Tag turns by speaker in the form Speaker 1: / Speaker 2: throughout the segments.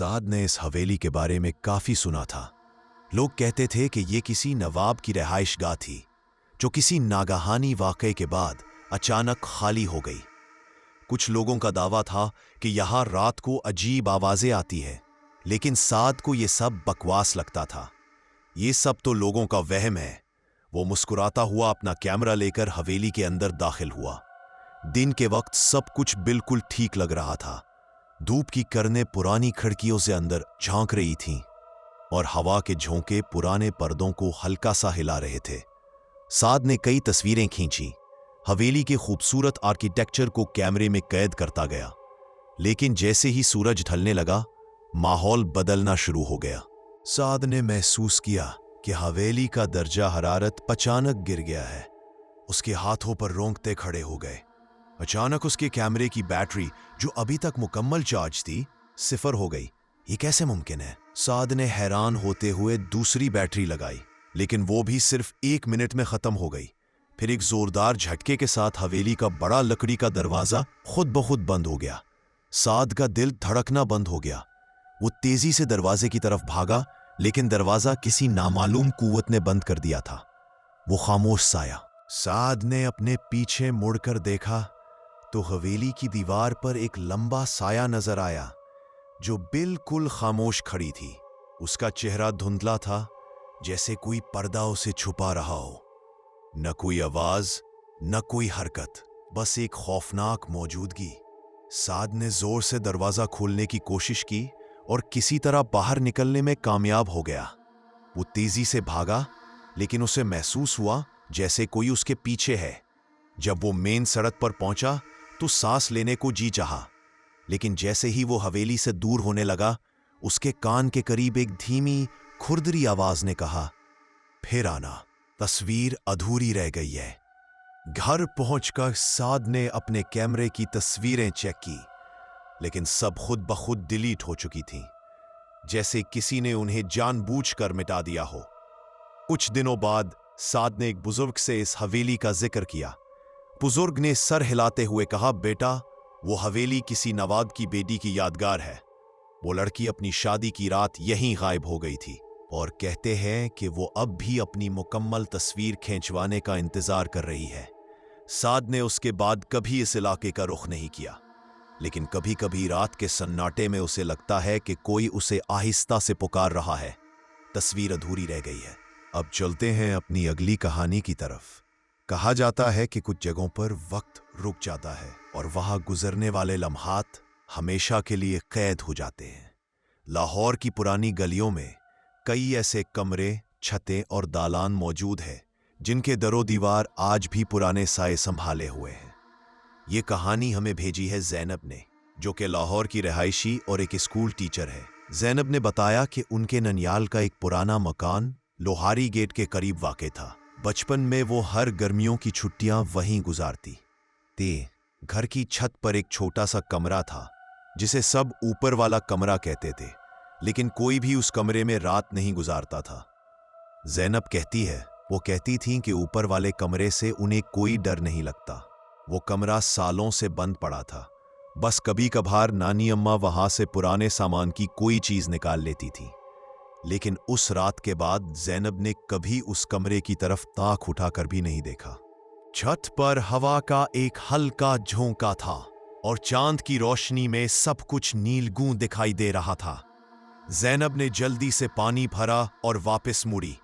Speaker 1: साद ने इस हवेली के बारे में काफी सुना था। लोग कहते थे कि ये किसी नवाब की रिहाइशगाह थी जो किसी नागाहानी वाकये के बाद अचानक खाली हो गई। कुछ लोगों का दावा था कि यहां रात को अजीब आवाजें आती हैं, लेकिन साद को ये सब बकवास लगता था। ये सब तो लोगों का वहम है। वो मुस्कुराता हुआ अपना कैमरा लेकर हवेली के अंदर दाखिल हुआ। दिन के वक्त सब कुछ बिल्कुल ठीक लग रहा था। धूप की किरणें पुरानी खिड़कियों से अंदर झांक रही थीं और हवा के झोंके पुराने पर्दों को हल्का सा हिला रहे थे। साद ने कई तस्वीरें खींची, हवेली के खूबसूरत आर्किटेक्चर को कैमरे में कैद करता गया। लेकिन जैसे ही सूरज ढलने लगा, माहौल बदलना शुरू हो गया। साद ने महसूस किया कि हवेली का दर्जा हरारत अचानक गिर गया है। उसके हाथों पर रोंगटे खड़े हो गए। अचानक उसके कैमरे की बैटरी, जो अभी तक मुकम्मल चार्ज थी, 0 हो गई। ये कैसे मुमकिन है? साद ने हैरान होते हुए दूसरी बैटरी लगाई, लेकिन वो भी सिर्फ 1 मिनट में खत्म हो गई। फिर एक जोरदार झटके के साथ हवेली का बड़ा लकड़ी का दरवाजा खुद ब खुद बंद हो गया। साद का दिल धड़कना बंद हो गया। वो तेजी से दरवाजे की तरफ भागा, लेकिन दरवाजा किसी नामालूम कुव्वत ने बंद कर दिया था। वो खामोश साया। साद ने अपने पीछे मुड़कर देखा तो हवेली की दीवार पर एक लंबा साया नजर आया जो बिल्कुल खामोश खड़ी थी। उसका चेहरा धुंधला था, जैसे कोई पर्दा उसे छुपा रहा हो। न कोई आवाज, न कोई हरकत, बस एक खौफनाक मौजूदगी। साद ने जोर से दरवाजा खोलने की कोशिश की और किसी तरह बाहर निकलने में कामयाब हो गया। वो तेजी से भागा, लेकिन उसे महसूस हुआ जैसे कोई उसके पीछे है। जब वो मेन सड़क पर पहुंचा तो सांस लेने को जी चाहा, लेकिन जैसे ही वो हवेली से दूर होने लगा, उसके कान के करीब एक धीमी खुरदरी आवाज ने कहा, फिर आना, तस्वीर अधूरी रह गई है। घर पहुंचकर साद ने अपने कैमरे की तस्वीरें चेक की, लेकिन सब खुद ब खुद डिलीट हो चुकी थीं, जैसे किसी ने उन्हें जानबूझकर मिटा दिया हो। कुछ दिनों बाद साद ने एक बुजुर्ग से इस हवेली का जिक्र किया। बुजुर्ग ने सर हिलाते हुए कहा, बेटा, वो हवेली किसी नवाब की बेटी की यादगार है। वो लड़की अपनी शादी की रात यहीं गायब हो गई थी और कहते हैं कि वो अब भी अपनी मुकम्मल तस्वीर खींचवाने का इंतजार कर रही है। साद ने उसके बाद कभी इस इलाके का रुख नहीं किया, लेकिन कभी कभी रात के सन्नाटे में उसे लगता है कि कोई उसे आहिस्ता से पुकार रहा है। तस्वीर अधूरी रह गई है। अब चलते हैं अपनी अगली कहानी की तरफ। कहा जाता है कि कुछ जगहों पर वक्त रुक जाता है और वहां गुजरने वाले लम्हात हमेशा के लिए कैद हो जाते हैं। लाहौर की पुरानी गलियों में कई ऐसे कमरे, छतें और दालान मौजूद हैं जिनके दरो दीवार आज भी पुराने साए संभाले हुए हैं। ये कहानी हमें भेजी है ज़ैनब ने, जो कि लाहौर की रहायशी और एक स्कूल टीचर है। ज़ैनब ने बताया कि उनके ननियाल का एक पुराना मकान लोहारी गेट के करीब वाक़ था। बचपन में वो हर गर्मियों की छुट्टियां वहीं गुजारती थी। घर की छत पर एक छोटा सा कमरा था जिसे सब ऊपर वाला कमरा कहते थे, लेकिन कोई भी उस कमरे में रात नहीं गुजारता था। ज़ैनब कहती है, वो कहती थीं कि ऊपर वाले कमरे से उन्हें कोई डर नहीं लगता। वो कमरा सालों से बंद पड़ा था, बस कभी कभार नानी अम्मा वहां से पुराने सामान की कोई चीज निकाल लेती थी। लेकिन उस रात के बाद ज़ैनब ने कभी उस कमरे की तरफ ताक उठाकर भी नहीं देखा। छत पर हवा का एक हल्का झोंका था और चांद की रोशनी में सब कुछ नीलगूं दिखाई दे रहा था। ज़ैनब ने जल्दी से पानी भरा और वापस मुड़ी।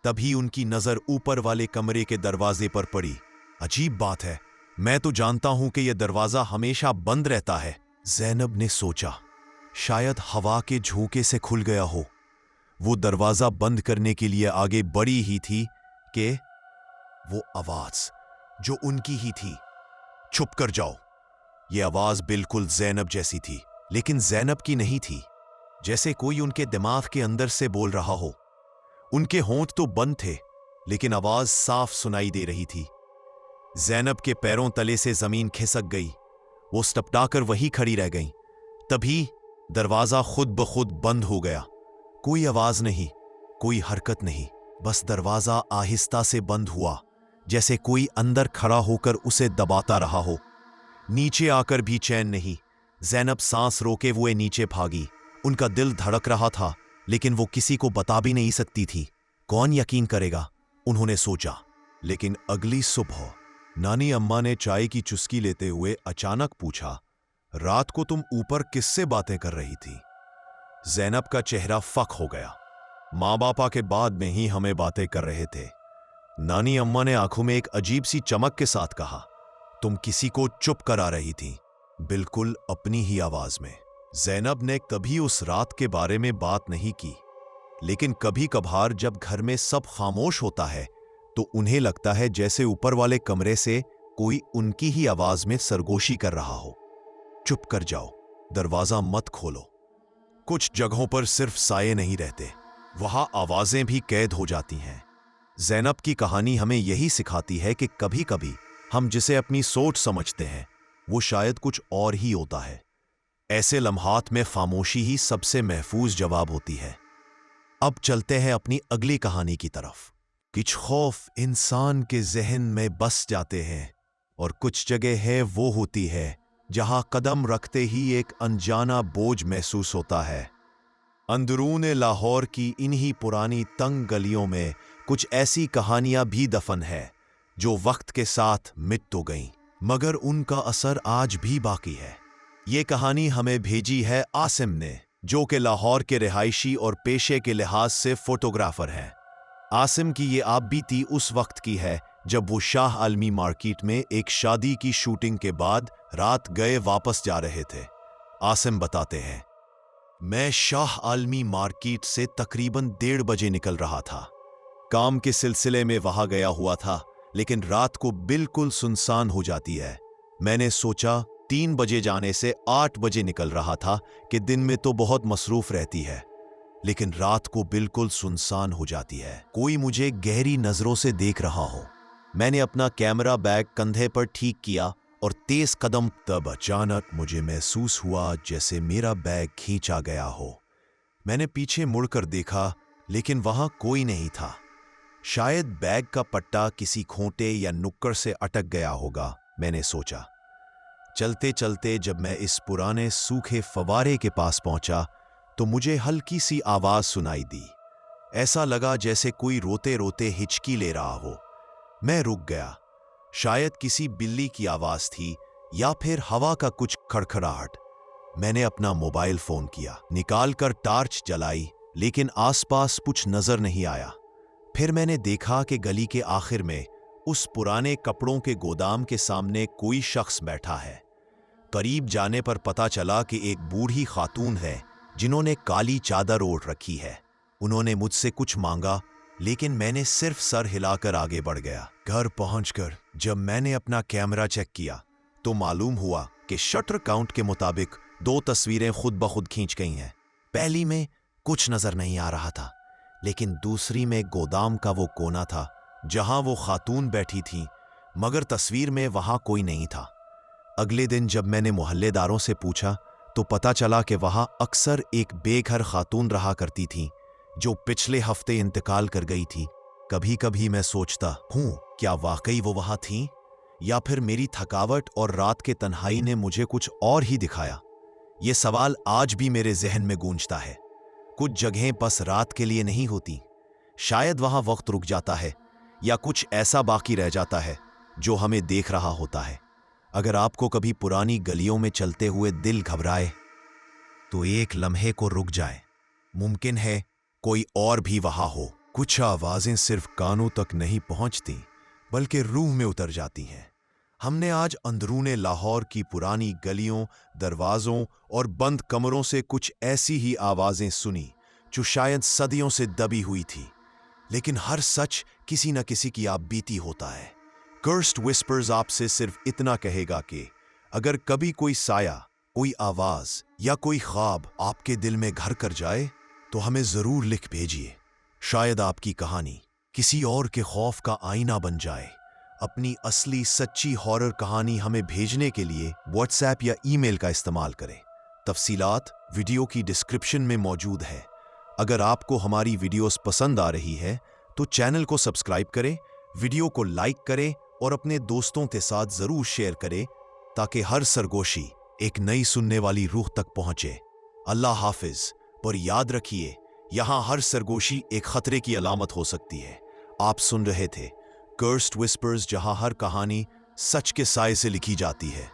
Speaker 1: तभी उनकी नजर ऊपर वाले कमरे के दरवाजे पर पड़ी। अजीब बात है, मैं तो जानता हूं कि यह दरवाजा हमेशा बंद रहता है। ज़ैनब ने सोचा, शायद हवा के झोंके से खुल गया हो। वो दरवाजा बंद करने के लिए आगे बढ़ी ही थी कि वो आवाज, जो उनकी ही थी, चुप कर जाओ। ये आवाज बिल्कुल ज़ैनब जैसी थी, लेकिन ज़ैनब की नहीं थी। जैसे कोई उनके दिमाग के अंदर से बोल रहा हो। उनके होंठ तो बंद थे, लेकिन आवाज साफ सुनाई दे रही थी। ज़ैनब के पैरों तले से जमीन खिसक गई। वो स्टपटाकर वहीं खड़ी रह गईं। तभी दरवाजा खुद ब खुद बंद हो गया। कोई आवाज नहीं, कोई हरकत नहीं, बस दरवाजा आहिस्ता से बंद हुआ, जैसे कोई अंदर खड़ा होकर उसे दबाता रहा हो। नीचे आकर भी चैन नहीं। ज़ैनब सांस रोके हुए नीचे भागी। उनका दिल धड़क रहा था, लेकिन वो किसी को बता भी नहीं सकती थी। कौन यकीन करेगा, उन्होंने सोचा। लेकिन अगली सुबह नानी अम्मा ने चाय की चुस्की लेते हुए अचानक पूछा, रात को तुम ऊपर किससे बातें कर रही थी? ज़ैनब का चेहरा फक हो गया। माँ बापा के बाद में ही हमें बातें कर रहे थे। नानी अम्मा ने आंखों में एक अजीब सी चमक के साथ कहा, तुम किसी को चुप करा रही थी, बिल्कुल अपनी ही आवाज में। ज़ैनब ने कभी उस रात के बारे में बात नहीं की, लेकिन कभी कभार जब घर में सब खामोश होता है तो उन्हें लगता है जैसे ऊपर वाले कमरे से कोई उनकी ही आवाज में सरगोशी कर रहा हो। चुप कर जाओ, दरवाजा मत खोलो। कुछ जगहों पर सिर्फ साये नहीं रहते, वहां आवाजें भी कैद हो जाती हैं। ज़ैनब की कहानी हमें यही सिखाती है कि कभी कभी हम जिसे अपनी सोच समझते हैं वो शायद कुछ और ही होता है। ऐसे लम्हात में खामोशी ही सबसे महफूज जवाब होती है। अब चलते हैं अपनी अगली कहानी की तरफ। कुछ खौफ इंसान के जहन में बस जाते हैं और कुछ जगह है वो होती है जहां कदम रखते ही एक अनजाना बोझ महसूस होता है। अंदरून लाहौर की इन्हीं पुरानी तंग गलियों में कुछ ऐसी कहानियां भी दफन है जो वक्त के साथ मिट तो गईं, मगर उनका असर आज भी बाकी है। ये कहानी हमें भेजी है आसिम ने, जो कि लाहौर के रिहायशी और पेशे के लिहाज से फोटोग्राफर हैं। आसिम की ये आप बीती उस वक्त की है जब वो शाह आलमी मार्केट में एक शादी की शूटिंग के बाद रात गए वापस जा रहे थे। आसिम बताते हैं, मैं शाह आलमी मार्केट से तकरीबन 1:30 बजे निकल रहा था। काम के सिलसिले में वहां गया हुआ था, लेकिन रात को बिल्कुल सुनसान हो जाती है। मैंने सोचा 3 बजे जाने से 8 बजे निकल रहा था कि दिन में तो बहुत मसरूफ रहती है, लेकिन रात को बिल्कुल सुनसान हो जाती है। कोई मुझे गहरी नजरों से देख रहा हो। मैंने अपना कैमरा बैग कंधे पर ठीक किया और तेज कदम, तब अचानक मुझे महसूस हुआ जैसे मेरा बैग खींचा गया हो। मैंने पीछे मुड़कर देखा, लेकिन वहां कोई नहीं था। शायद बैग का पट्टा किसी खूंटे या नुक्कड़ से अटक गया होगा, मैंने सोचा। चलते चलते जब मैं इस पुराने सूखे फवारे के पास पहुंचा तो मुझे हल्की सी आवाज सुनाई दी। ऐसा लगा जैसे कोई रोते रोते हिचकी ले रहा हो। मैं रुक गया। शायद किसी बिल्ली की आवाज थी या फिर हवा का कुछ खड़खड़ाहट। मैंने अपना मोबाइल फोन किया, निकालकर टार्च जलाई, लेकिन आसपास कुछ नजर नहीं आया। फिर मैंने देखा कि गली के आखिर में उस पुराने कपड़ों के गोदाम के सामने कोई शख्स बैठा है। करीब जाने पर पता चला कि एक बूढ़ी खातून है जिन्होंने काली चादर ओढ़ रखी है। उन्होंने मुझसे कुछ मांगा, लेकिन मैंने सिर्फ सर हिलाकर आगे बढ़ गया। घर पहुंचकर जब मैंने अपना कैमरा चेक किया तो मालूम हुआ कि शटर काउंट के मुताबिक 2 तस्वीरें खुद ब खुद खींच गई हैं। पहली में कुछ नजर नहीं आ रहा था, लेकिन दूसरी में गोदाम का वो कोना था जहां वो खातून बैठी थी, मगर तस्वीर में वहां कोई नहीं था। अगले दिन जब मैंने मोहल्लेदारों से पूछा तो पता चला कि वहां अक्सर एक बेघर खातून रहा करती थी जो पिछले हफ्ते इंतकाल कर गई थी। कभी कभी मैं सोचता हूँ, क्या वाकई वो वहां थीं, या फिर मेरी थकावट और रात के तन्हाई ने मुझे कुछ और ही दिखाया। ये सवाल आज भी मेरे जहन में गूंजता है। कुछ जगहें बस रात के लिए नहीं होती, शायद वहां वक्त रुक जाता है या कुछ ऐसा बाकी रह जाता है जो हमें देख रहा होता है। अगर आपको कभी पुरानी गलियों में चलते हुए दिल घबराए तो एक लम्हे को रुक जाए, मुमकिन है कोई और भी वहां हो। कुछ आवाजें सिर्फ कानों तक नहीं पहुंचती बल्कि रूह में उतर जाती हैं। हमने आज अंदरूने लाहौर की पुरानी गलियों, दरवाजों और बंद कमरों से कुछ ऐसी ही आवाजें सुनी जो शायद सदियों से दबी हुई थी, लेकिन हर सच किसी न किसी की आप बीती होता है। कर्स्ड विस्पर्स आपसे सिर्फ इतना कहेगा कि अगर कभी कोई साया, कोई आवाज या कोई ख्वाब आपके दिल में घर कर जाए तो हमें जरूर लिख भेजिए। शायद आपकी कहानी किसी और के खौफ का आईना बन जाए। अपनी असली सच्ची हॉरर कहानी हमें भेजने के लिए व्हाट्सएप या ईमेल का इस्तेमाल करें। तफसीलात वीडियो की डिस्क्रिप्शन में मौजूद है। अगर आपको हमारी वीडियोस पसंद आ रही है तो चैनल को सब्सक्राइब करें, वीडियो को लाइक करें और अपने दोस्तों के साथ जरूर शेयर करें ताकि हर सरगोशी एक नई सुनने वाली रूह तक पहुंचे। اللہ حافظ، پر یاد رکھیے یہاں ہر سرگوشی ایک خطرے کی علامت ہو سکتی ہے۔ آپ سن رہے تھے کرسڈ وسپرز، جہاں ہر کہانی سچ کے سائے سے لکھی جاتی ہے۔